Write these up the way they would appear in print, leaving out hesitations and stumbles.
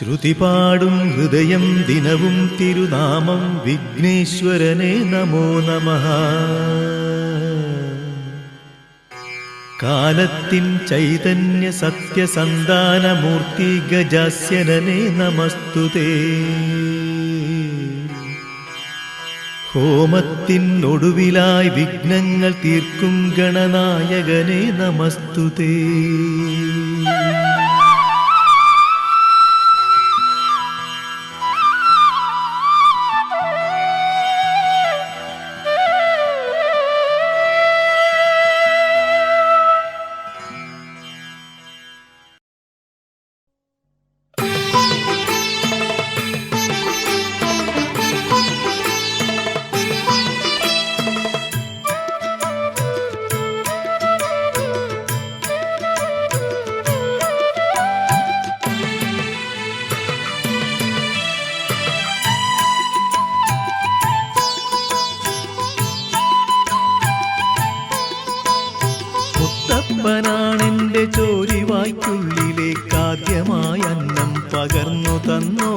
ശ്രുതിപാടും ഹൃദയം ദിനവും തിരുനാമം വിഘ്നേശ്വരനെ നമോ നമഃ. കാലത്തിൻ ചൈതന്യ സത്യസന്താനമൂർത്തി ഗജാസ്യനനെ നമസ്തുതേ. ഹോമത്തിനൊടുവിലായി വിഘ്നങ്ങൾ തീർക്കും ഗണനായകനെ നമസ്തുതേ. മുത്തപ്പനാണെന്റെ ചോരിവായ്ക്കുള്ളിലേക്കാദ്യമായി അന്നം പകർന്നു തന്നോ.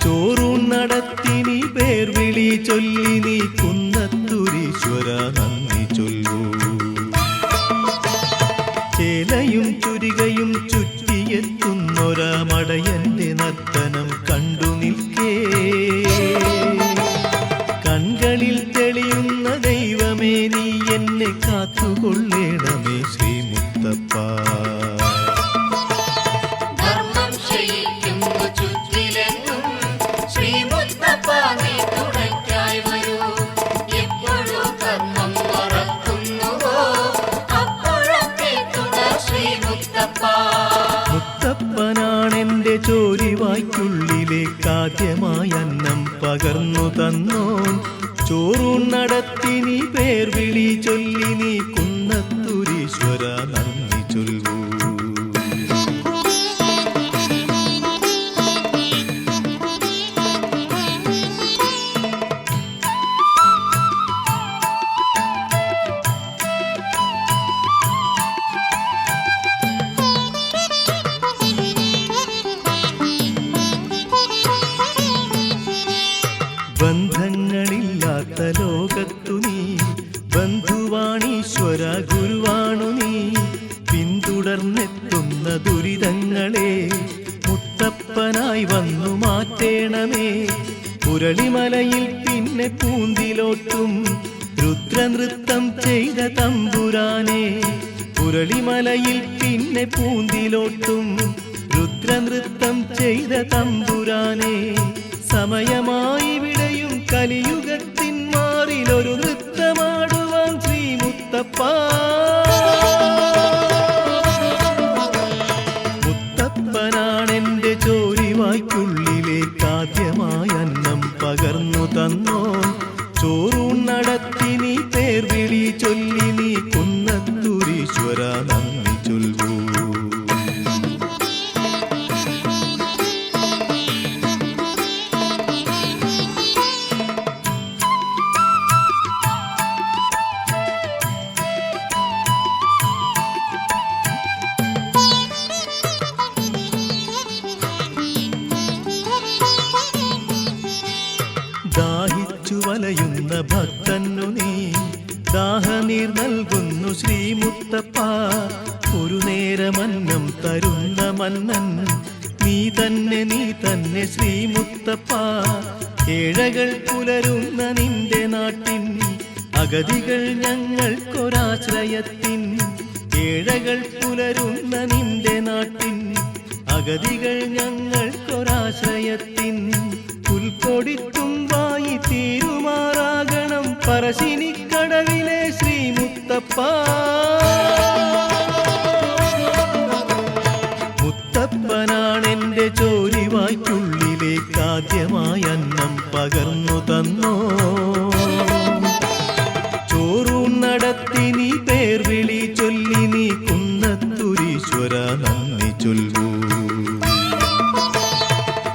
ചോറൂൺ നടത്തി നീ പേർ വിളി ചൊല്ലി നീ കുന്നത്തൂരീശ്വര നന്ദി ചൊല്ലൂ. ചേലയും ചുരികയും ചുറ്റിയെത്തുന്നൊരാ മടയന്റെ നർത്തനം കണ്ടു നിൽക്കേ. കൺകളിൽ തെളിയുന്ന ദൈവമേ നീ എന്നെ കാത്തുകൊള്ളേണമേ ശ്രീ മുത്തപ്പ. ധർമ്മം ക്ഷയിക്കുന്നു ചുറ്റിലെങ്ങും ശ്രീ മുത്തപ്പ നീ തുണയ്ക്കായി വരൂ. എപ്പോഴും കർമ്മം മറക്കുന്നുവോ അപ്പോഴൊക്കെ തുണ ശ്രീ മുത്തപ്പ. മുത്തപ്പനാണെന്റെ ചോരിവായ്ക്കുള്ളിലേക്കാദ്യമായി അന്നം പകർന്നു തന്നോൻ. ചോറൂൺ നടത്തി നീ പേർ വിളി ചൊല്ലി നീ കുന്നത്തൂരീശ്വര നന്ദി ചൊല്ലൂ. ബന്ധങ്ങളില്ലാത്ത ലോകത്തു നീ ബന്ധുവാണീശ്വര ഗുരുവാണു നീ. പിന്തുടർന്നെത്തുന്ന ദുരിതങ്ങളെ മുത്തപ്പനായി വന്നു മാറ്റേണമേ. പുരളിമലയിൽ പിന്നെ പൂന്തിലോട്ടും രുദ്രനൃത്തം ചെയ്ത തമ്പുരാനെ. പുരളിമലയിൽ പിന്നെ പൂന്തിലോട്ടും രുദ്രനൃത്തം ചെയ്ത തമ്പുരാനെ. സമയമായി വിടയും കലിയുഗത്തിൻ മാറിലൊരു നൃത്തമാടുവാൻ ശ്രീ മുത്തപ്പ. മുത്തപ്പനാണെന്റെ ചോരിവായ്ക്കുള്ളിലേക്കാദ്യമായി അന്നം പകർന്നു തന്നോ. ചോറൂൺ നടത്തി നീ പേർ വിളി ചൊല്ലി നീ കുന്നത്തൂരീശ്വര നന്ദി ചൊല്ലൂ. ദാഹിച്ചു വലയുന്ന ഭക്തന്നു നീ ദാഹനീർ നൽകുന്നു ശ്രീ മുത്തപ്പ. ഒരു നേരമന്നം തരുന്ന മന്നൻ നീ തന്നെ ശ്രീ മുത്തപ്പ. ഏഴകൾ പുലരുന്ന നിന്റെ നാട്ടിൻ അഗതികൾ ഞങ്ങൾക്കൊരാശ്രയത്തിൻ. ഏഴകൾ പുലരുന്ന നിന്റെ നാട്ടിൻ അഗതികൾ ഞങ്ങൾക്കൊരാശ്രയത്തിൻ. പുൽക്കൊടിത്തുമ്പായി തീരുമാറാകണം പറശ്ശിനിക്കടവിലെ ശ്രീ മുത്തപ്പ. മുത്തപ്പനാണെന്റെ ചോരിവായ്ക്കുള്ളിലേക്കാദ്യമായി അന്നം പകർന്നു തന്നോ. ചോറൂൺ നടത്തി നീ പേർ വിളി ചൊല്ലി നീ കുന്നത്തൂരീശ്വര നന്ദി ചൊല്ലൂ.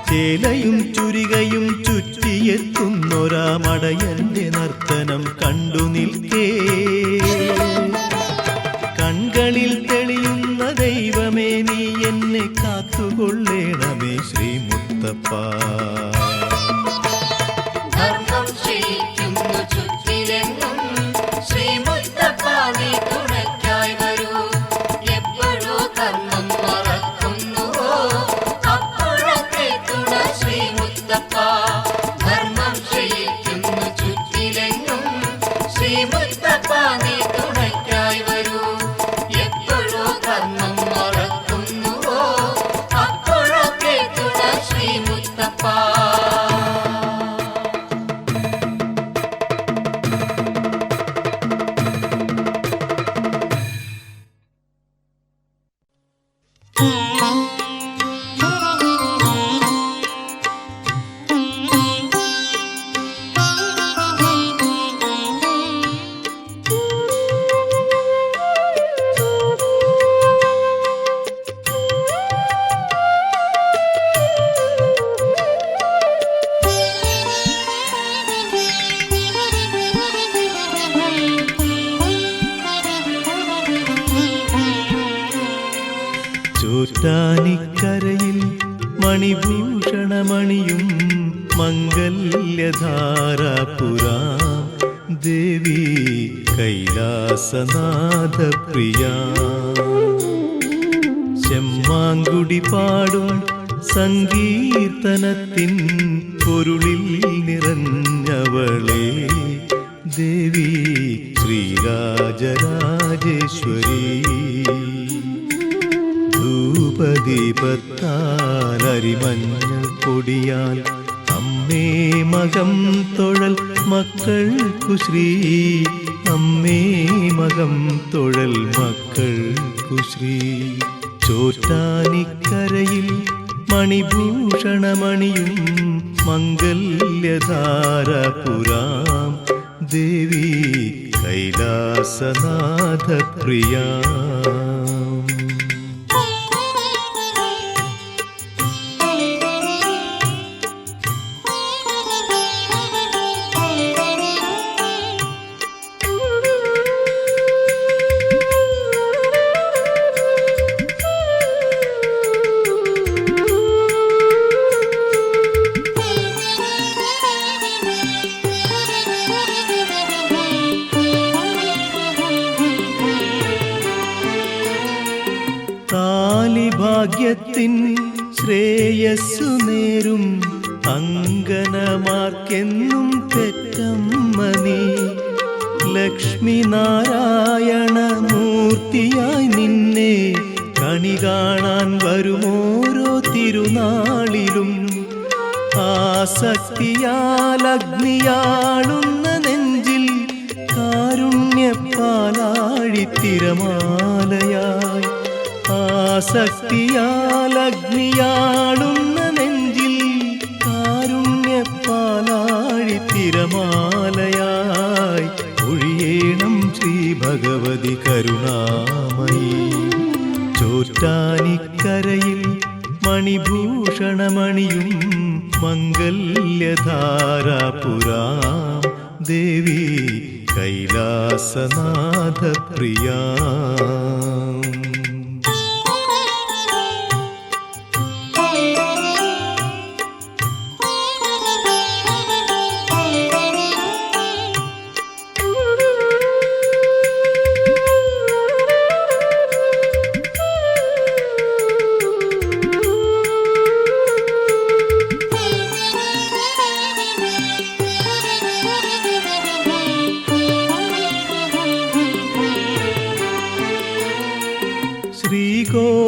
ചേലയും ചുരികയും ചുറ്റിയെത്തുന്നൊരാ മടയന്റെ നർത്തനം കണ്ടു നിൽക്കേ. കൺകളിൽ തെളിയുന്ന ദൈവമേ നീ എന്നെ കാത്തുകൊള്ളേണമേ ശ്രീമുത്തപ്പ. ധർമ്മം ക്ഷയിക്കുന്നു ചുറ്റിലെങ്ങും ശ്രീമുത്തപ്പ നീ തുണയ്ക്കായി വരൂ. എപ്പോഴോ കർമ്മം മറക്കുന്നുവോ അപ്പോഴൊക്കെ തുണ ശ്രീമുത്തപ്പ. ധർമ്മം ക്ഷയിക്കുന്നു ചുറ്റിലെങ്ങും ശ്രീമുത്തപ്പ നീ തുണയ്ക്കായി വരൂ. എപ്പോഴോ കർമ്മം മറക്കുന്നുവോ അപ്പോഴൊക്കെ തുണ ശ്രീമുത്തപ്പ. ചോറ്റാനിക്കരയിൽ മണിഭൂഷണമണിയും മംഗല്യധാരാപുരാം ദേവി കൈലാസനാഥപ്രിയ. ചെമ്മാങ്കുടി പാടും സങ്കീർത്തനത്തിൻ പൊരുളിൽ നിറഞ്ഞവളെ ദേവി ശ്രീരാജരാജേശ്വരി. ധൂപദീപത്താൽ അരിമഞ്ഞൾ പൊടിയാൽ അമ്മേ മകം തൊഴൽ മക്കൾക്കു ശ്രീ. അമ്മേ മകം തൊഴൽ മക്കൾക്കു ശ്രീ. ചോറ്റാനിക്കരയിൽ മണിഭൂഷണമണിയും മംഗല്യധാരപുരാം ദേവി കൈലാസനാഥപ്രിയ. ഭാഗ്യത്തിൻ ശ്രേയസ്സു നേരും അങ്കനമാർക്കെന്നും പെറ്റമ്മ നീ. ലക്ഷ്മി നാരായണ മൂർത്തിയായി നിന്നെ കണി കാണാൻ വരുമോരോ തിരുനാളിലും. ആസക്തിയാൽ അഗ്നിയാളുന്ന നെഞ്ചിൽ കാരുണ്യപ്പാലാഴിത്തിരമാലയായി. ആസക്തിയാൽ അഗ്നിയാളുന്ന നെഞ്ചിൽ കാരുണ്യപ്പാലാഴിത്തിരമാലയായി ഒഴിയേണം ശ്രീ ഭഗവതി കരുണാമയി. ചോറ്റാനിക്കരയിൽ മണിഭൂഷണമണിയും മംഗല്യധാരാപുരാം ദേവി കൈലാസനാഥപ്രിയ.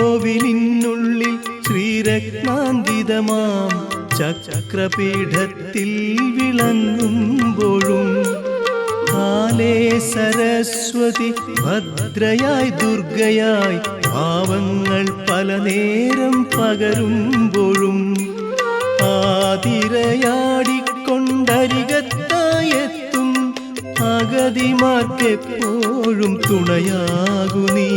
ശ്രീകോവിലിനുള്ളിൽ ശ്രീരത്നാങ്കിതമാം ചക്രപീഠത്തിൽ വിളങ്ങുമ്പോഴും കാലേ സരസ്വതി ഭദ്രയായി ദുർഗയായി ഭാവങ്ങൾ പല നേരം പകരുമ്പോഴും ആതിരയാടിക്കൊണ്ടരികത്തായെത്തും അഗതിമാർക്കെപ്പോഴും തുണയാകു നീ.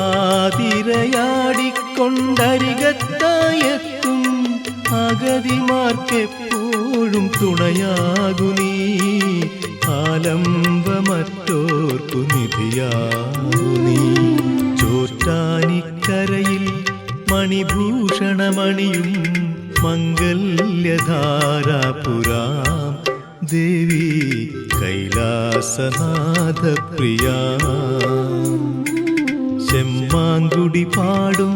ആതിരയാടിക്കൊണ്ടരികത്തായെത്തും അഗതിമാർക്കെപ്പോഴും തുണയാകു നീ. ആലംബമറ്റോർക്കു നിധിയാകു നീ. ചോറ്റാനിക്കരയിൽ മണിഭൂഷണമണിയും മംഗല്യധാരാപുരാം ദേവി കൈലാസനാഥപ്രിയ ചെമ്മാങ്കുടി പാടും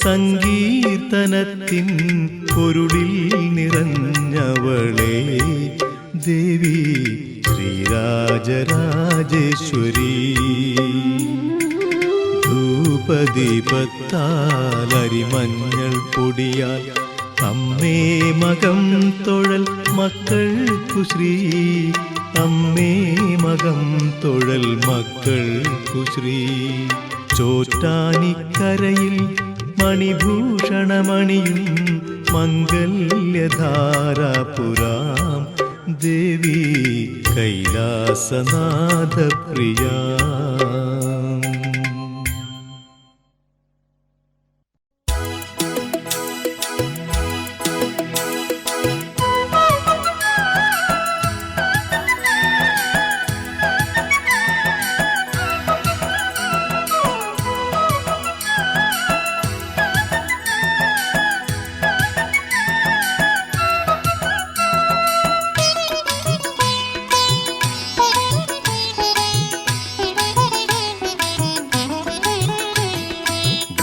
സങ്കീർത്തനത്തിൻ പൊരുളിൽ നിറഞ്ഞവളെ ദേവി ശ്രീരാജരാജേശ്വരി ധൂപദീപത്താലരിമഞ്ഞൾ പൊടിയാൽ അമ്മേ മകം തൊഴൽ മക്കൾക്കു ശ്രീ അമ്മേ മകം തൊഴൽ മക്കൾക്കു ശ്രീ ചോറ്റാനിക്കരയിൽ മണിഭൂഷണമണിയും മംഗല്യധാരാപുരാം ദേവി കൈലാസനാഥപ്രിയ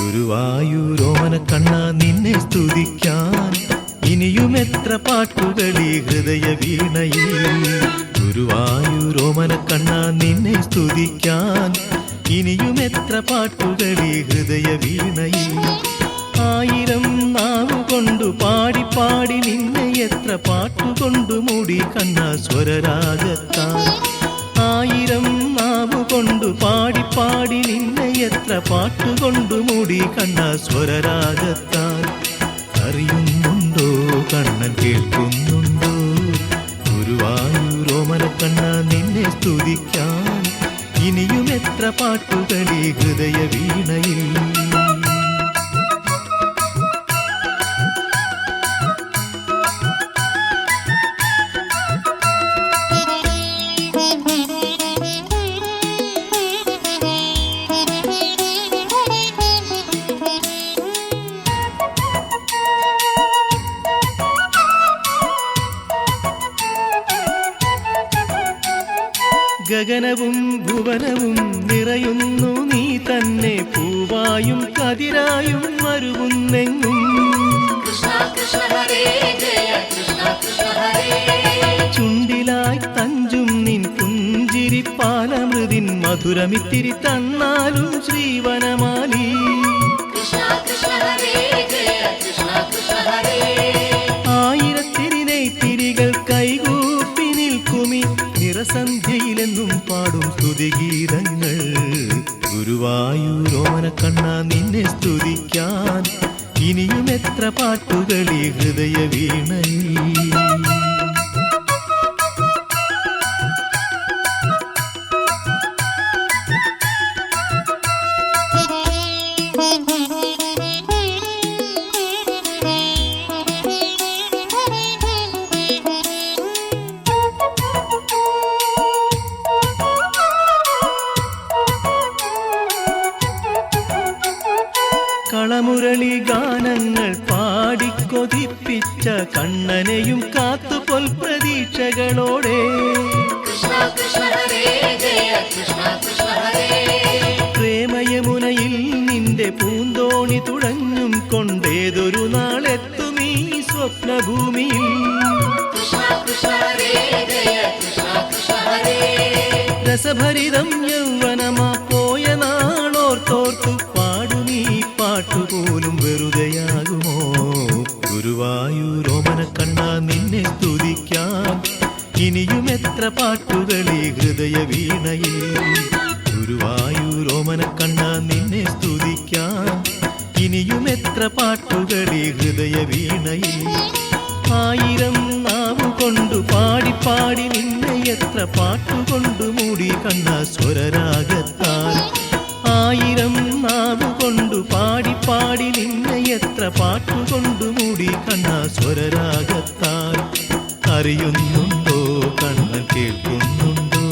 ഗുരുവായൂരോമന കണ്ണ നിന്നെ സ്തുതിക്കാൻ ഇനിയും എത്ര പാട്ടുകളീ ഹൃദയ വീണയിൽ ഗുരുവായൂരോമന കണ്ണ നിന്നെ സ്തുതിക്കാൻ ഇനിയും എത്ര പാട്ടുകളീ ഹൃദയ വീണയിൽ ആയിരം നാവുകൊണ്ടു പാടി പാടി നിന്നെ എത്ര പാട്ടുകൊണ്ടു മൂടി കണ്ണ സ്വരരാഗത്താൽ ആയിരം നാവുകൊണ്ടു പാടി പാടി നിന്നെ എത്ര പാട്ടുകൊണ്ടു മൂടി കണ്ണ സ്വരരാഗത്താൽ അറിയുന്നുണ്ടോ കണ്ണൻ കേൾക്കുന്നുണ്ടോ ഗുരുവായൂരോമന കണ്ണ നിന്നെ സ്തുതിക്കാൻ ഇനിയും എത്ര പാട്ടുകളീ ഹൃദയ വീണയിൽ ഗഗനവും ഭുവനവും നിറയുന്നു നീ തന്നെ പൂവായും കതിരായും മരുവുന്നെങ്ങും ചുണ്ടിലായി തഞ്ചും നിൻ പുഞ്ചിരിപ്പാലമൃതിൻ മധുരമിത്തിരി തന്നാലും ശ്രീവനമാലി ആയിരത്തിരിനെത്തിരികൾ കൈകൂപ്പി നിൽക്കുമി നിറസന്ധ്യയിലെന്നും പാടും സ്തുതിഗീതങ്ങൾ ഗുരുവായൂരോമന കണ്ണ നിന്നെ സ്തുതിക്കാൻ ഇനിയും എത്ര പാട്ടുകളീ ഹൃദയ വീണയിൽ കളമുരളി ഗാനങ്ങൾ പാടിക്കൊതിപ്പിച്ച കണ്ണനെയും കാത്തുപൊൽ പ്രതീക്ഷകളോടെ പ്രേമയമുനയിൽ നിന്റെ പൂന്തോണി തുഴഞ്ഞും കൊണ്ടേതൊരു നാളെത്തുമീ സ്വപ്നഭൂമിയിൽ രസഭരിതം യൗവനമാ പോയ നാളോർത്തോർത്തു പാടുമീ പാട്ടുപോലും വെറുതെയാകുമോ ഗുരുവായൂരോമന കണ്ണ നിന്നെ സ്തുതിക്കാൻ ഇനിയും എത്ര പാട്ടുകളീ ഹൃദയ വീണയിൽ ഗുരുവായൂരോമന കണ്ണ നിന്നെ സ്തുതിക്കാൻ ഇനിയും എത്ര പാട്ടുകളീ ഹൃദയ വീണയിൽ ആയിരം നാവുകൊണ്ടു പാടി പാടി നിന്നെ എത്ര പാട്ടുകൊണ്ടു മൂടി കണ്ണ സ്വരരാഗത്താൽ ആയിരം നാവുകൊണ്ടു പാടി പാടി നിന്നെ എത്ര പാട്ടുകൊണ്ടു മൂടി കണ്ണ സ്വരരാഗത്താൽ അറിയുന്നുണ്ടോ കണ്ണൻ കേൾക്കുന്നുണ്ടോ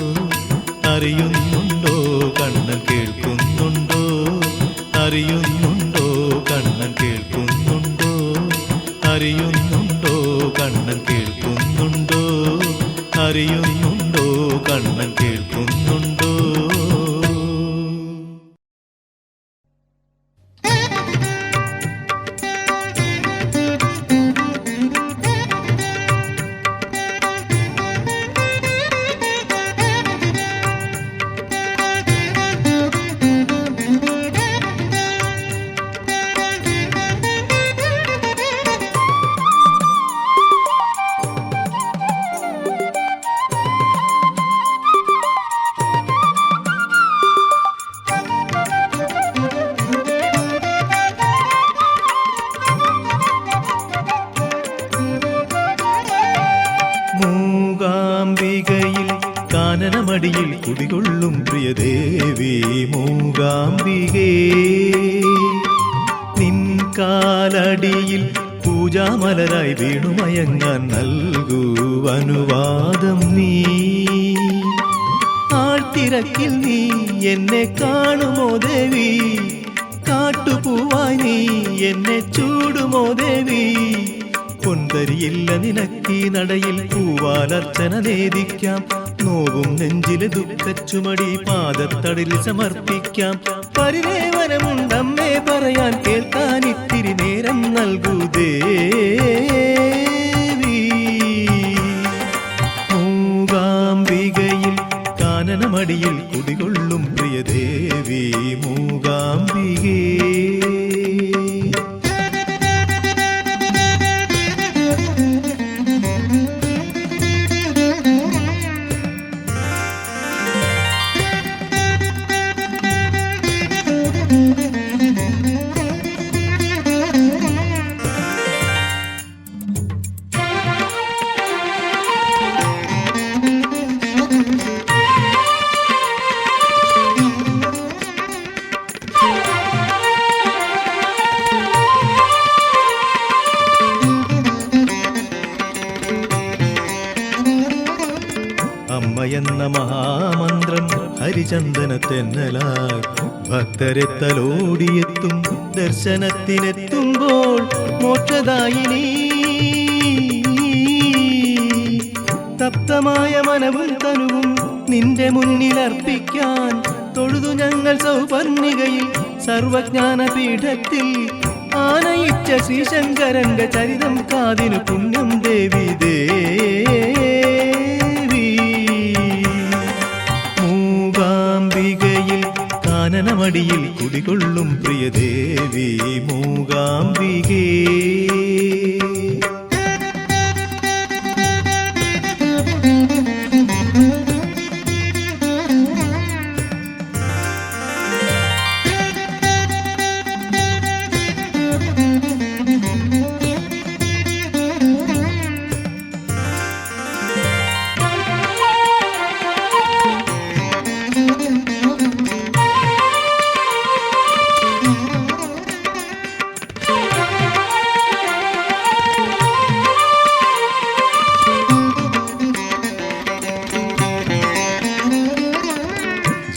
അറിയുന്നുണ്ടോ കണ്ണൻ കേൾക്കുന്നുണ്ടോ അറിയുന്നുണ്ടോ കണ്ണൻ കേൾക്കുന്നുണ്ടോ അറിയുന്നുണ്ടോ കണ്ണൻ കേൾക്കുന്നുണ്ടോ? മൂകാംബികയിൽ കാനനമടിയിൽ കുടികൊള്ളും പ്രിയദേവി മൂകാംബികേ, നിൻ കാലടിയിൽ പൂജാമലരായി വീണുമയങ്ങാൻ നൽകൂ അനുവാദം നീ. ആഴ്ത്തിരക്കിൽ നീ എന്നെ കാണുമോ ദേവി, കാട്ടുപൂവായി നീ എന്നെ ചൂടുമോ ദേവി. പൊന്തരിയില്ല നിനക്കീ നടയിൽ പൂവാലർച്ചന നേദിക്കാം, നോവും നെഞ്ചിലെ ദുഃഖച്ചുമടി പാദത്തടിൽ സമർപ്പിക്കാം. പരിദേവനമുണ്ടമ്മേ പറയാൻ കേൾക്കാൻ ഇത്തിരി നേരം നൽകൂ ദേവി. മൂകാംബികയിൽ കാനനമടിയിൽ കുടികൊള്ളും പ്രിയദേവി മൂകാംബികേ. അമ്മയെന്ന മഹാമന്ത്രം ഹരിചന്ദനത്തെന്നലാൽ ഭക്തരെ തലോടിയെത്തും ദർശനത്തിനെത്തുമ്പോൾ മോക്ഷദായിനി. തപ്തമായ മനവും തനുവും നിന്റെ മുന്നിലർപ്പിക്കാൻ തൊഴുതു ഞങ്ങൾ സൗപർണികയിൽ സർവജ്ഞാനപീഠത്തിൽ ആനയിച്ച ശ്രീശങ്കരന്റെ ചരിതം കാതിനു പുണ്യം ദേവി ദേവി. മൂകാംബികയിൽ കാനനമടിയിൽ കുടികൊള്ളും പ്രിയദേവി മൂകാംബികേ.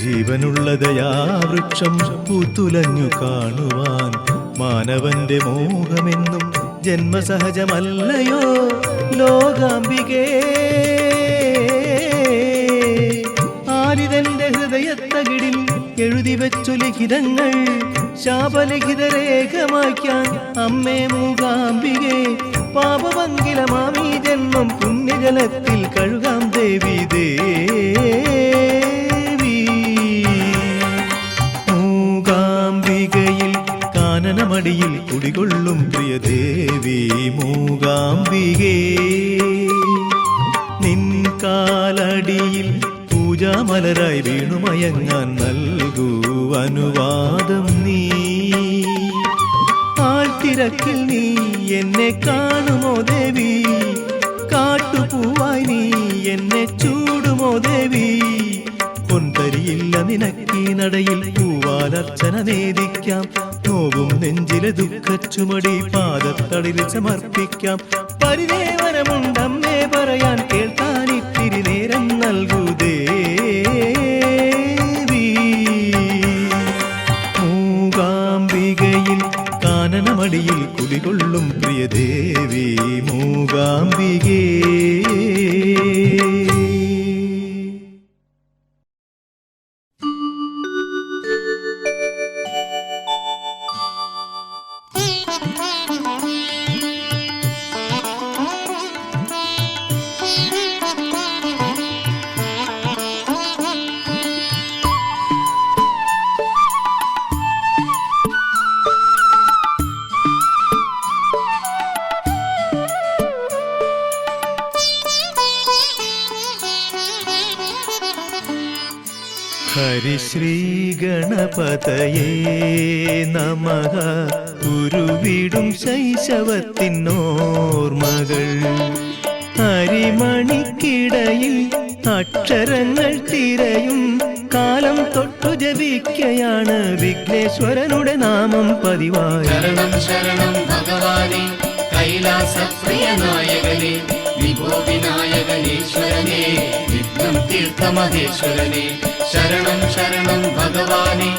ജീവനുള്ള ദയാവൃക്ഷം പൂത്തുലഞ്ഞു കാണുവാൻ മാനവന്റെ മോഹമെന്നും ജന്മസഹജമല്ലയോ ലോകാംബികേ. ആരിതന്റെ ഹൃദയത്തകിടിൽ എഴുതി വെച്ചു ലിഖിതങ്ങൾ ശാപലിഖിതരേഖമാക്കാൻ അമ്മേ മൂകാംബികേ. പാപപങ്കിലമാമീ ജന്മം പുണ്യജലത്തിൽ കഴുകാം ദേവി ദേവി. മൂകാംബികയിൽ കാനനമടിയിൽ കുടികൊള്ളും പ്രിയദേവി മൂകാംബികേ. നിൻ കാലടിയിൽ പൂജാമലരായി വീണുമയങ്ങാൻ നൽകൂ അനുവാദം നീ. ആഴ്ത്തിരക്കിൽ നീ എന്നെ കാണുമോ ദേവി, കാട്ടുപൂവായി നീ എന്നെ ചൂടുമോ ദേവി. പൊന്തരിയില്ല നിനക്കീ നടയിൽ പൂവാലർച്ചന നേദിക്കാം, നോവും നെഞ്ചിലെ ദുഃഖച്ചുമടി പാദത്തടിൽ സമർപ്പിക്കാം. പരിദേവനമുണ്ടമ്മേ പറയാൻ കേൾക്കാൻ ഇത്തിരി നേരം നൽകൂ ദേവി. മൂകാംബികയിൽ കാനനമടിയിൽ കുടികൊള്ളും പ്രിയദേവി മൂകാംബികേ. ഹരിശ്രീ ഗണപതയേ നമഃ. ഉരുവിടും ശൈശവത്തിനോർമകൾ അരിമണിക്കിടയിൽ അക്ഷരങ്ങൾ തിരയും കാലം തൊട്ടു ജപിക്കയാണ് വിഘ്നേശ്വരനുടെ നാമം പതിവായി. ശരണം ശരണം ഭഗവാനെ കൈലാസപ്രിയ നായകനെ വിഭോ വിനായകനീശ്വരനെ വിഘ്നം തീർത്ത മഹേശ്വരനെ. ശരണം ശരണം ഭഗവാനെ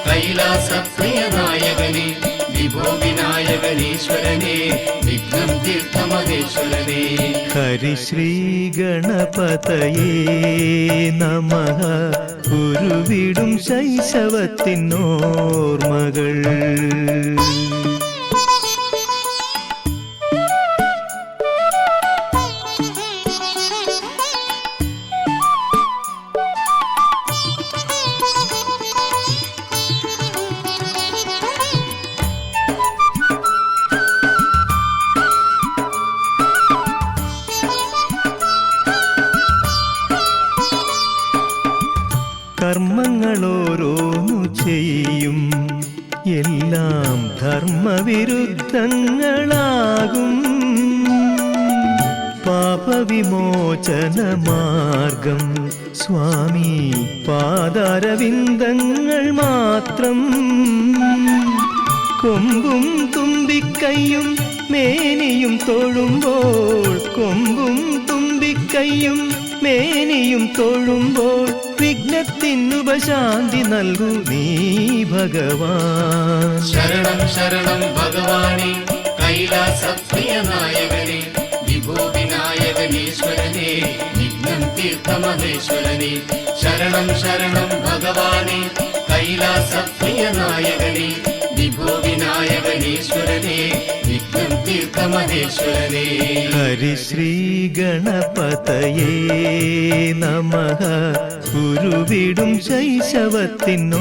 കൈലാസപ്രിയ നായകനെ വിഭോ വിനായകനീശ്വരനെ വിഘ്നം തീർത്ത മഹേശ്വരനെ. ഹരിശ്രീ ഗണപതയേ നമഃ. ഉരുവിടും ശൈശവത്തിനോർമകൾ കർമ്മങ്ങളോരോന്നു ചെയ്യും എല്ലാം ധർമ്മവിരുദ്ധങ്ങളാകും. പാപവിമോചന മാർഗം സ്വാമി പാദാരവിന്ദങ്ങൾ മാത്രം. കൊമ്പും തുമ്പിക്കൈയും മേനിയും തൊഴുമ്പോൾ കൊമ്പും തുമ്പിക്കൈയും മേനിയും തൊഴുമ്പോൾ വിഘ്നത്തിനുപശാന്തി നൽകൂ നീ ഭഗവാൻ. ശരണം ശരണം ഭഗവാനെ കൈലാസപ്രിയ നായകനെ വിഭോ വിനായകനീശ്വരനെ വിഘ്നം തീർത്ത മഹേശ്വരനെ. ശരണം ശരണം ഭഗവാനെ കൈലാസപ്രിയ നായകനെ വിഭോ വിനായകനീശ്വരനെ വിഘ്നം തീർത്ത മഹേശ്വരനെ. ഹരിശ്രീ ഗണപതയേ നമഃ. ഉരുവിടും ശൈശവത്തിനോർമകൾ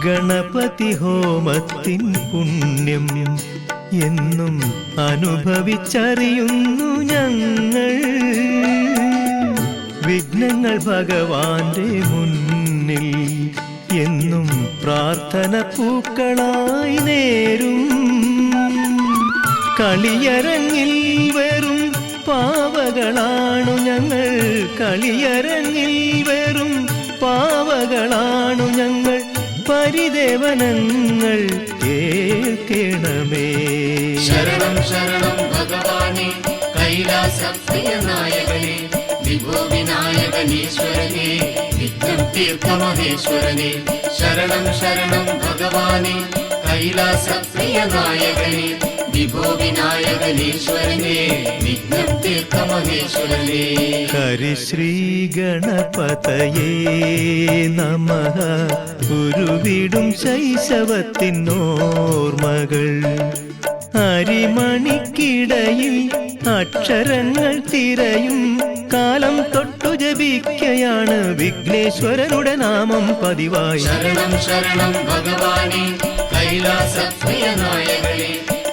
ഗണപതി ഹോമത്തിൻ പുണ്യം എന്നും അനുഭവിച്ചറിയുന്നു ഞങ്ങൾ. വിഘ്നങ്ങൾ ഭഗവാന്റെ മുന്നിൽ എന്നും പ്രാർത്ഥന പൂക്കളായി നേരും. കളിയരങ്ങിൽ വെറും പാവകളാണു ഞങ്ങൾ. കളിയരങ്ങിൽ വെറും പാവകളാണു ഞങ്ങൾ. പരിദേവനങ്ങൾ കേൾക്കണമേ. ശരണം ശരണം ഭഗവാനെ കൈലാസപ്രിയ നായകനെ വിഭോ വിനായകനീശ്വരനെ വിഘ്നം തീർത്ത മഹേശ്വരനെ. ശരണം ശരണം ഭഗവാനെ കൈലാസപ്രിയ നായകനെ വിഭോ വിനായകനീശ്വരനെ വിഘ്നം തീർത്ത മഹേശ്വരനെ. ഹരിശ്രീ ഗണപതയേ നമഃ. ഉരുവിടും ശൈശവത്തിനോർമകൾ അരിമണിക്കിടയിൽ അക്ഷരങ്ങൾ തിരയും കാലം തൊട്ടു ജപിക്കയാണ് വിഘ്നേശ്വരനുടെ നാമം പതിവായി. ശരണം ശരണം ഭഗവാനെ കൈലാസപ്രിയ നായകനെ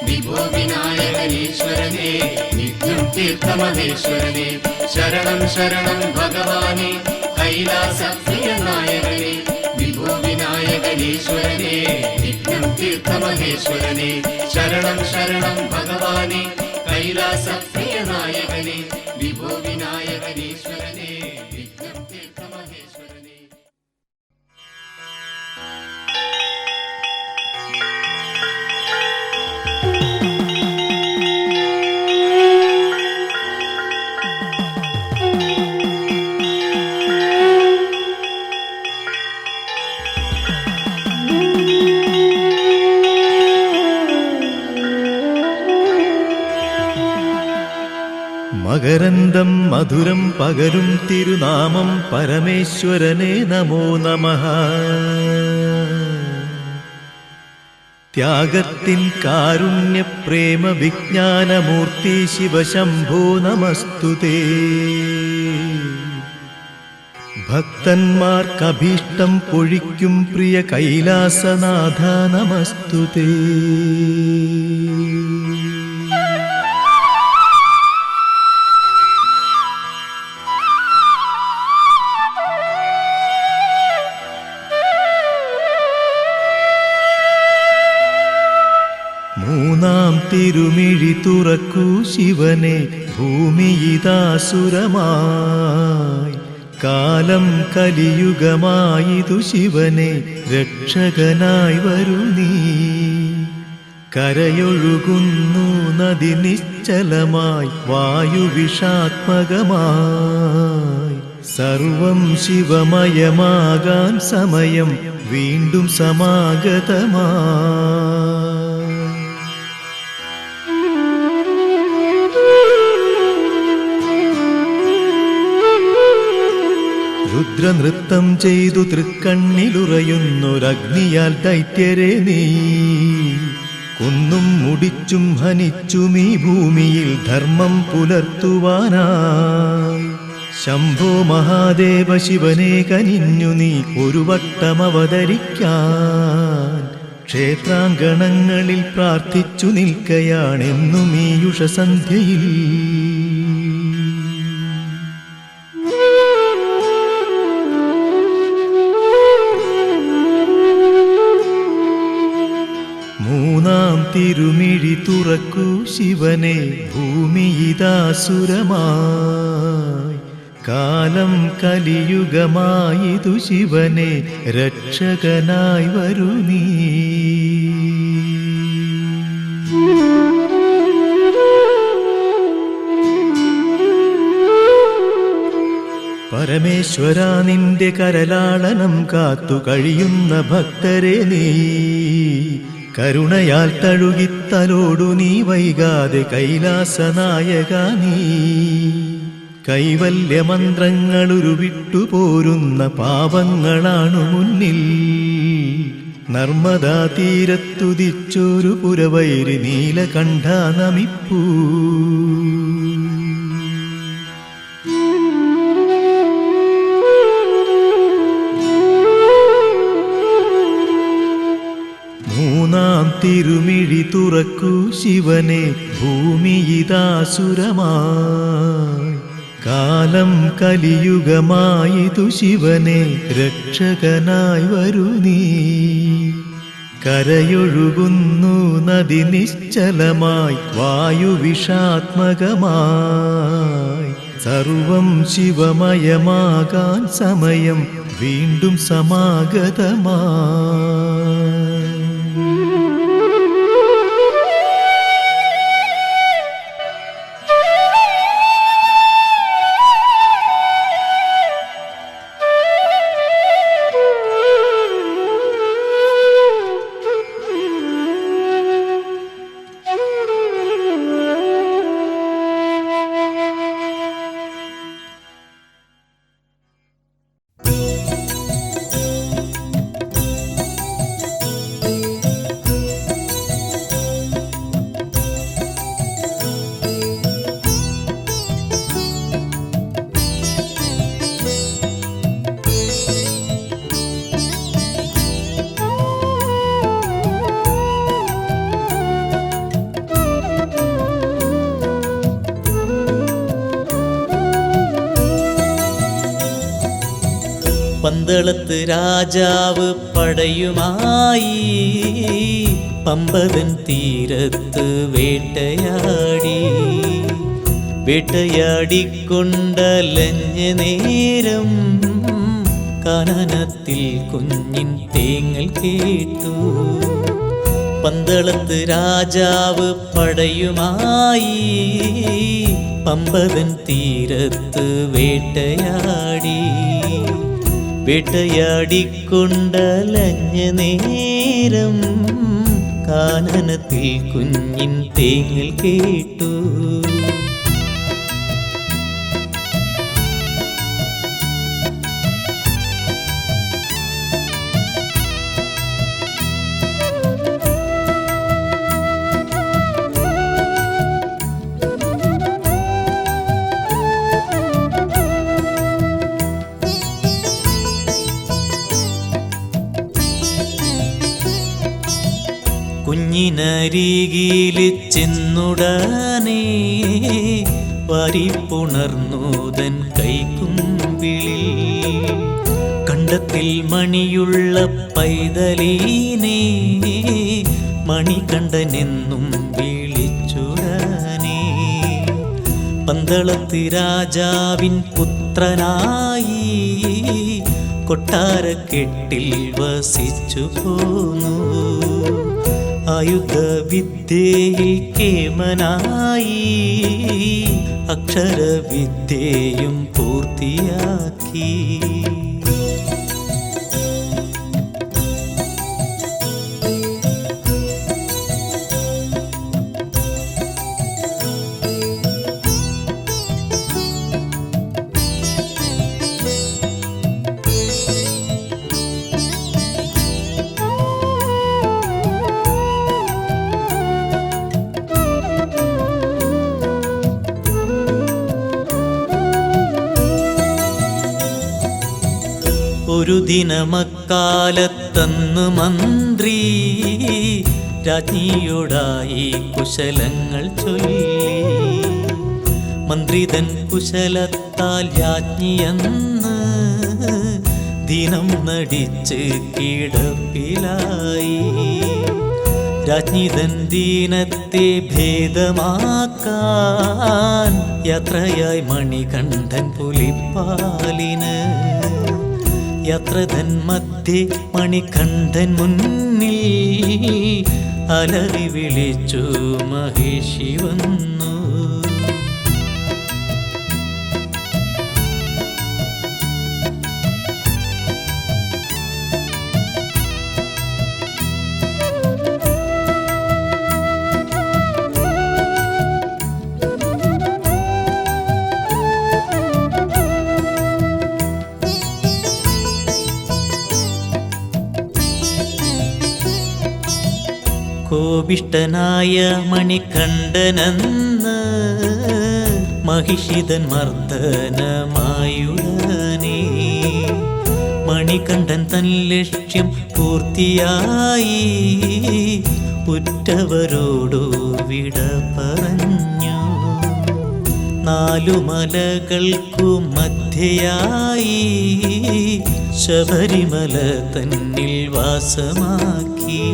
വിഭോ വിനായകനീശ്വരനെ വിഘ്നം തീർത്ത മഹേശ്വരനെ. ശരണം ശരണം ഭഗവാനെ കൈലാസപ്രിയ നായകനെ വിഭോ വിനായകനീശ്വരനെ വിഘ്നം തീർത്ത മഹേശ്വരനെ. ശരണം ശരണം ഭഗവാനെ കൈലാസപ്രിയ നായകനെ വിഭോ വിനായകനീശ്വരനെ വിഘ്നം തീർത്ത മഹേശ്വരനെ. മകരന്തം മധുരം പകരും തിരുനാമം പരമേശ്വരനെ നമോ നമഃ. ത്യാഗത്തിൻ കാരുണ്യ പ്രേമ വിജ്ഞാനമൂർത്തി ശിവശംഭോ നമസ്തുതേ. ഭക്തന്മാർക്കഭീഷ്ടം പൊഴിക്കും പ്രിയ കൈലാസനാഥ നമസ്തുതേ. മൂന്നാം തിരുമിഴി തുറക്കൂ ശിവനെ, ഭൂമിയിതാസുരമായി. കാലം കലിയുഗമായിതു ശിവനെ, രക്ഷകനായി വരൂ നീ. കരയൊഴുകുന്നു നദി നിശ്ചലമായി, വായുവിഷാത്മകമായി. സർവം ശിവമയമാകാൻ സമയം വീണ്ടും സമാഗതമായി. രുദ്രനൃത്തം ചെയ്തു തൃക്കണ്ണിലുറയുന്നൊരഗ്നിയാൽ ദൈത്യരെ നീ കുന്നും മുടിച്ചും ഹനിച്ചും ഈ ഭൂമിയിൽ ധർമ്മം പുലർത്തുവാനായി. ശംഭോ മഹാദേവ ശിവനെ കനിഞ്ഞു നീ ഒരു വട്ടം അവതരിക്കാൻ. ക്ഷേത്രാങ്കണങ്ങളിൽ പ്രാർത്ഥിച്ചു നിൽക്കയാണെന്നും ഈ ഉഷസന്ധ്യയിൽ. മൂന്നാം തിരുമിഴി തുറക്കൂ ശിവനെ, ഭൂമിയിതാസുരമായി. കാലം കലിയുഗമായിതു ശിവനെ, രക്ഷകനായി വരൂ നീ. പരമേശ്വര നിന്റെ കരലാളനം കാത്തു കഴിയുന്ന ഭക്തരെ നീ കരുണയാൽ തഴുകിത്തലോടു നീ വൈകാതെ കൈലാസനായക നീ. കൈവല്യമന്ത്രങ്ങളുരുവിട്ടു പോരുന്ന പാപങ്ങളാണു മുന്നിൽ. നർമ്മദാ തീരത്തുദിച്ചൊരു പുരവൈരി നീലകണ്ഠ നമിപ്പൂ. മൂന്നാം തിരുമിഴി തുറക്കൂ ശിവനെ, ഭൂമിയിതാസുരമായി. കാലം കലിയുഗമായിതു ശിവനെ, രക്ഷകനായി വരൂ നീ. കരയൊഴുകുന്നു നദി നിശ്ചലമായി, വായുവിഷാത്മകമായി. സർവം ശിവമയമാകാൻ സമയം വീണ്ടും സമാഗതമായി. പന്തളത്ത് രാജാവ് പടയുമായി പമ്പതൻ തീരത്ത് വേട്ടയാടി. വേട്ടയാടിക്കൊണ്ടലഞ്ഞ നേരം കാനനത്തിൽ കുഞ്ഞിൻ തേങ്ങൽ കേട്ടു. പന്തളത്ത് രാജാവ് പടയുമായി പമ്പതൻ തീരത്ത് വേട്ടയാടി. വേട്ടയാടിക്കൊണ്ടലഞ്ഞ നേരം കാനനത്തിൽ കുഞ്ഞിൻ തേങ്ങൽ കേട്ടു. ചെന്നുടനെ വാരിപ്പുണർന്നൂതൻ കൈക്കുമ്പിളിൽ കണ്ടത്തിൽ മണിയുള്ള പൈതലീനെ മണികണ്ഠനെന്നും വിളിച്ചുടനെ പന്തളത്ത് രാജാവിൻ പുത്രനായി കൊട്ടാരക്കെട്ടിൽ വസിച്ചു പോന്നു. ആയുധവിദ്യയിൽ കേമനായി അക്ഷരവിദ്യയും പൂർത്തിയാക്കി. ഒരു ദിനമക്കാലത്തന്ന് മന്ത്രി രാജ്ഞിയോടായി കുശലങ്ങൾ ചൊല്ലി. മന്ത്രിതൻ കുശലത്താൽ രാജ്ഞിയെന്ന് ദിനം നടിച്ച് കിടപ്പിലായി. രാജ്ഞിതൻ ദീനത്തെ ഭേദമാക്കാൻ യാത്രയായി മണികണ്ഠൻ പുലിപ്പാലിന്. യാത്രതൻ മധ്യേ മണികണ്ഠൻ മുന്നിൽ അലറി വിളിച്ചു മഹിഷി വന്നു. കോപിഷ്ടനായ മണികണ്ഠനെന്ന് മഹിഷിതൻ മർദ്ദനമായുടനെ മണികണ്ഠൻ തൻ ലക്ഷ്യം പൂർത്തിയായി ഉറ്റവരോടു വിട പറഞ്ഞു. 4 മലകൾക്കു മധ്യയായി ശബരിമല തന്നിൽ വാസമാക്കി.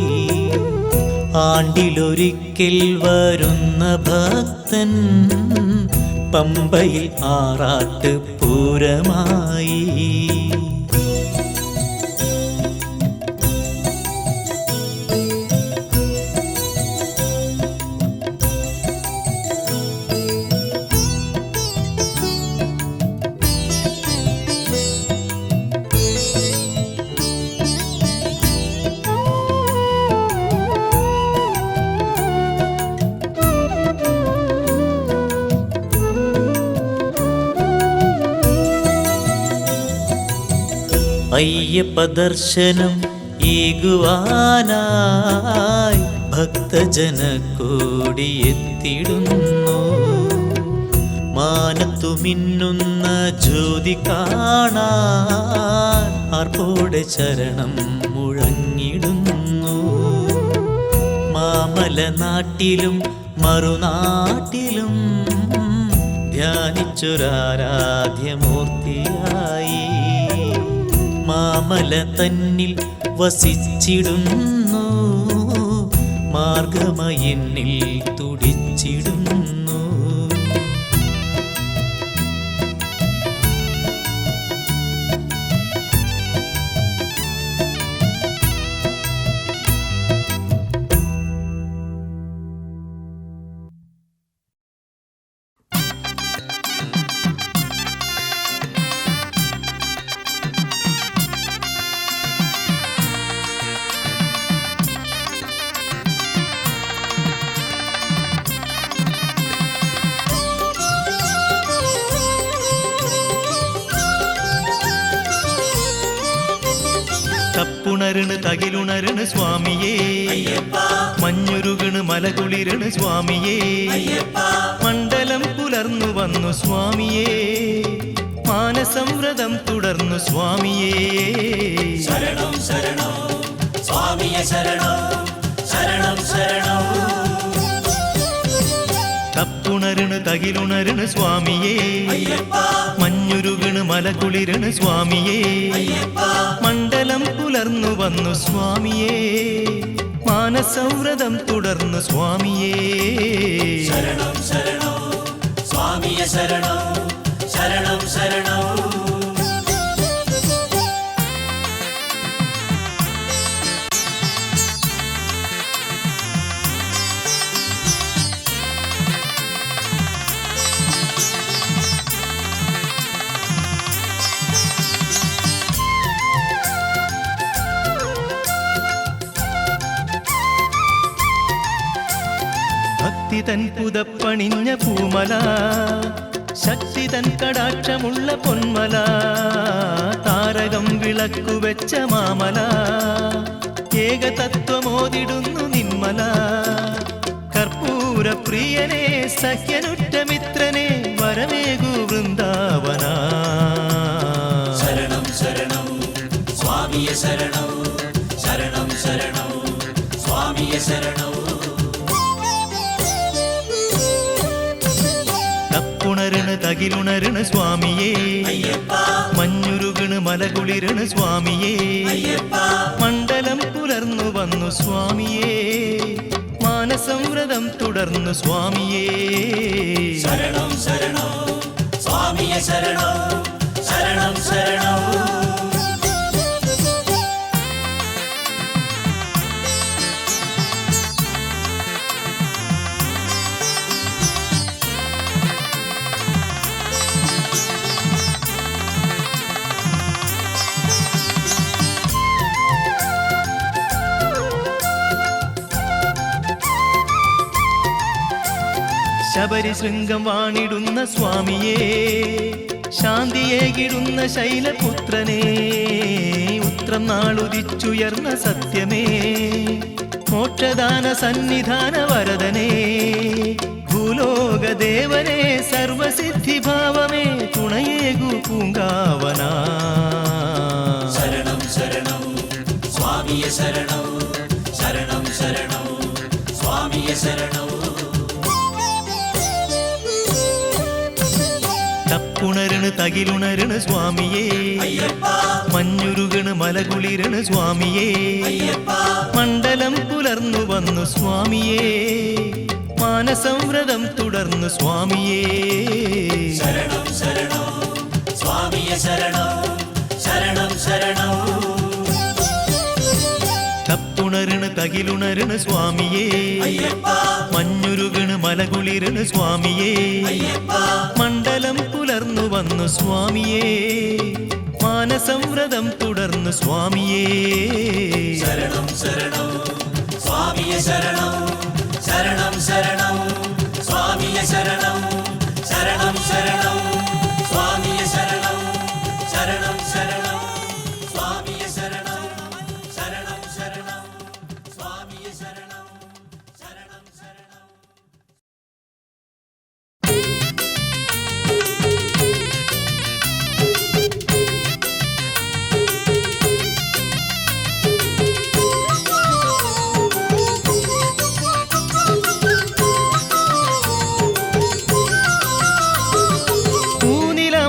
ആണ്ടിലൊരിക്കൽ വരുന്ന ഭക്തൻ പമ്പയിൽ ആറാട്ട് പൂരമായി. അയ്യപ്പ ദർശനം ഏകുവാനായി ഭക്തജനക്കൂടി എത്തിടുന്നു. മാനത്തു മിന്നുന്ന ജ്യോതി കാണാൻ ആർപ്പോടെ ചരണം മുഴങ്ങിടുന്നു. മാമല നാട്ടിലും മറുനാട്ടിലും ധ്യാനിച്ചൊരാരാധ്യമൂർത്തിയായി. മാമല തന്നിൽ വസിച്ചിടുന്നു, മാർഗമയെന്നിൽ തുടിച്ചിടുന്നു. തപ്പുണരണ് തകിലുണരണ് സ്വാമിയേ, മഞ്ഞുരുകണ് മലകുളിരണ് സ്വാമിയേ, മണ്ഡലം പുലർന്നു വന്നു സ്വാമിയേ, മാനസം വ്രതം തുടർന്നു സ്വാമിയേ. ശരണം ശരണം സ്വാമിയേ ശരണം ശരണം ശരണം തപ്പുണരണ് തകിലുണരണ് സ്വാമിയേ മഞ്ഞുരുകണ് മലകുളിരണ് സ്വാമിയേ മണ്ഡലം പുലർന്നു വന്നു സ്വാമിയേ മാനസൗവ്രതം തുടർന്നു സ്വാമിയേ ശരണം ശരണം സ്വാമിയെ ശരണം ശരണം ശരണം ഭക്തി തൻ പുതപ്പണിഞ്ഞ പൂമല ശക്തി തൻ കടാക്ഷമുള്ള പൊന്മല താരകം വിളക്കുവെച്ച മാമല ഏകതത്വമോതിടുന്നു നിന്മല കർപ്പൂര പ്രിയനെ സഖ്യനുറ്റ മിത്രനെ വരമേകു വൃന്ദാവന ശരണം ശരണം സ്വാമിയെ ശരണം ശരണം ശരണം സ്വാമിയെ ശരണം തപ്പുണരണ് തകിലുണരണ് സ്വാമിയേ മഞ്ഞുരുകണ് മലകുളിരണ് സ്വാമിയേ മണ്ഡലം പുലർന്നു വന്നു സ്വാമിയേ മാനസംവ്രതം തുടർന്നു സ്വാമിയേ ശരണം ശരണം സ്വാമിയെ ശരണം ശരണം ശരണം ശബരി ശൃംഗം വാണിടുന്ന സ്വാമിയേ ശാന്തിയേകിടുന്ന ശൈലപുത്രനേ ഉത്രം നാളുദിച്ചുയർന്ന സത്യമേ മോക്ഷദാന സന്നിധാന വരദനേ ഭൂലോകദേവനേ സർവസിദ്ധിഭാവമേ തുണയേകു പൂങ്കാവന ശരണം ശരണം സ്വാമിയെ ശരണം ശരണം ശരണം സ്വാമിയെ ശരണം തപ്പുണരണ് തകിലുണരണ് സ്വാമിയേ മഞ്ഞുരുകണ് മലകുളിരണ് സ്വാമിയേ മണ്ഡലം പുലർന്നു വന്നു സ്വാമിയേ മാനസംവ്രതം തുടർന്നു സ്വാമിയേ ശരണം ശരണം സ്വാമിയെ ശരണം ശരണം ശരണം തപ്പുണരണ് തകിലുണരണ് സ്വാമിയേ മഞ്ഞുരുകണ് മലകുളിരണ് സ്വാമിയേ മണ്ഡലം പുലർന്നു വന്നു സ്വാമിയേ മാനസംവ്രതം തുടർന്നു സ്വാമിയേ ശരണം ശരണം സ്വാമിയെ ശരണം ശരണം ശരണം സ്വാമിയെ ശരണം ശരണം ശരണം സ്വാമിയെ ശരണം ശരണം ശരണം സ്വാമിയെ ശരണം ശരണം ശരണം സ്വാമിയെ ശരണം ശരണം ശരണം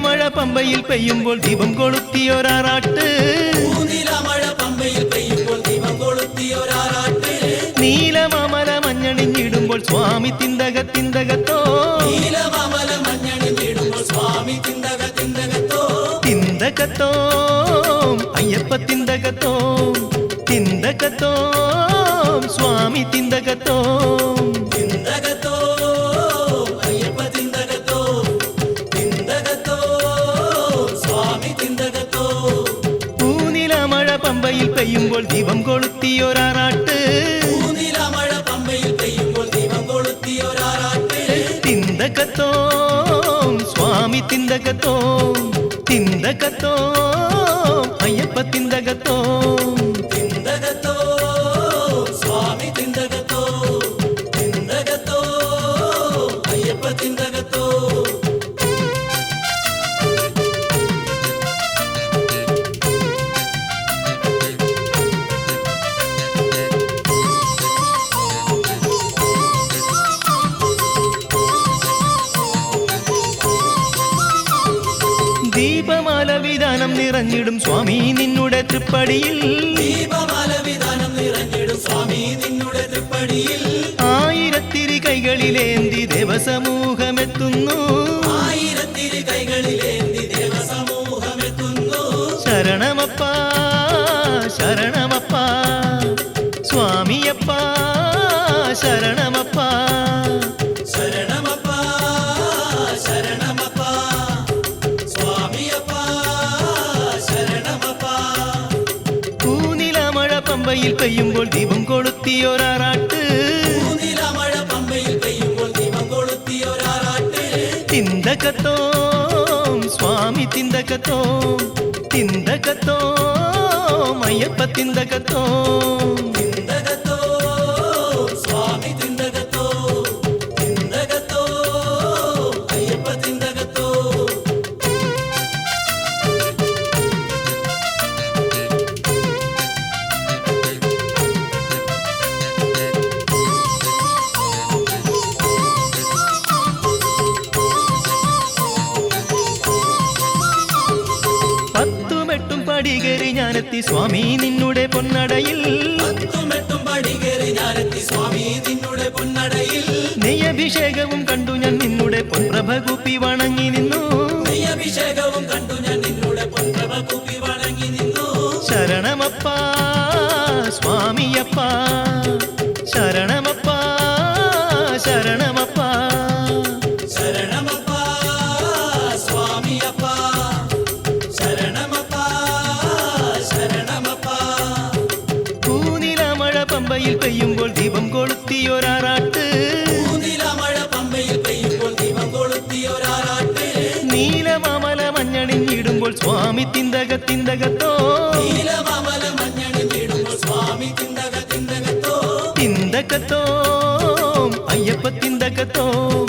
മഴ പമ്പയിൽ പെയ്യുമ്പോൾ ദീപം കൊളുത്തിയൊരാറാട്ട് മഴ പമ്പയിൽ പെയ്യുമ്പോൾ ദീപം കൊളുത്തിയൊരാറാട്ട് നീലമാമല മഞ്ഞണിഞ്ഞിടുമ്പോൾ സ്വാമി തിന്തകത്തോ നീലമാമല മഞ്ഞണിഞ്ഞിടുമ്പോൾ സ്വാമി തിന്തകത്തോ തിന്തകത്തോ അയ്യപ്പ തിന്തകത്തോ സ്വാമി തിന്തകത്തോ തിന്തകത്തോ അയ്യപ്പ തിന്തകത്തോ സ്വാമി തിന്തകത്തോ പൂനിലമഴ പമ്പയിൽ പെയ്യുമ്പോൾ ദീപം കൊളുത്തിയൊരാറാട്ട് മഴ പമ്പയിൽ പെയ്യുമ്പോൾ ദീപം കൊളുത്തിയൊരാറാട്ട് തിന്തകത്തോ സ്വാമി തിന്തകത്തോ അയ്യപ്പ തിന്തകത്തോ സ്വാമി തിന്തകത്തോ അയ്യപ്പ തിന്തകത്തോ വിധാനം നിറഞ്ഞിടും സ്വാമി നിന്നുടെ തൃപ്പടിയിൽ ദീപമാല വിധാനം നിറഞ്ഞിടും സ്വാമി നിന്നുടെ തൃപ്പടിയിൽ ആയിരത്തിരി കൈകളിലേന്തി ദേവസമൂഹമെത്തുന്നു ആയിരത്തിരി കൈകളിലേന്തി ദേവസമൂഹമെത്തുന്നു ശരണമപ്പ ശരണമപ്പ സ്വാമിയപ്പ ശരണമപ്പ ശരണമപ്പ ശരണമപ്പ സ്വാമിയപ്പ ശരണമപ്പ പൂനിലമഴ പമ്പയിൽ പെയ്യുമ്പോൾ ദീപം കൊളുത്തിയൊരാറാട്ട് പൂനിലമഴ പമ്പയിൽ പെയ്യുമ്പോൾ ദീപം കൊളുത്തിയൊരാറാട്ട് തിന്തകത്തോം സ്വാമി തിന്തകത്തോം തിന്തകത്തോം അയ്യപ്പ തിന്തകത്തോം തിന്തകത്തോ സ്വാമി തിന്തകത്തോ തിന്തകത്തോ അയ്യപ്പ തിന്തകത്തോ പത്തുമെട്ടും പടികേറി ഞാനെത്തി സ്വാമി നിന്നുടെ പൊന്നടയിൽ പത്തുമെട്ടും പടികേറി ഞാനെത്തി സ്വാമി നിന്നുടെ പൊന്നടയിൽ നെയ്യഭിഷേകവും കണ്ടു ഞാൻ നിന്നുടെ പൊൻപ്രഭ കൂപ്പി വണങ്ങി നിന്നു അഭിഷേകവും കണ്ടു ഞാൻ നിന്നുടെ പൊൻപ്രഭ കൂപ്പി വണങ്ങി നിന്നു ശരണമപ്പ സ്വാമിയപ്പ ശരണമപ്പ ശരണമപ്പ ശരണമപ്പ സ്വാമിയപ്പ ശരണമപ്പ ശരണമപ്പ പൂനിലമഴ പമ്പയിൽ പെയ്യുമ്പോൾ ദീപം കൊളുത്തിയൊരാറാട്ട് പൂനിലമഴ പമ്പയിൽ പെയ്യുമ്പോൾ ദീപം കൊളുത്തിയൊരാറാട്ട് നീലമാമല മഞ്ഞണിഞ്ഞിടുമ്പോൾ സ്വാമി തിന്തകത്തോ നീലമാമല മഞ്ഞണി വീടുമ്പോൾ സ്വാമി തിന്തകത്തോ തിന്തകത്തോം അയ്യപ്പ തിന്തകത്തോം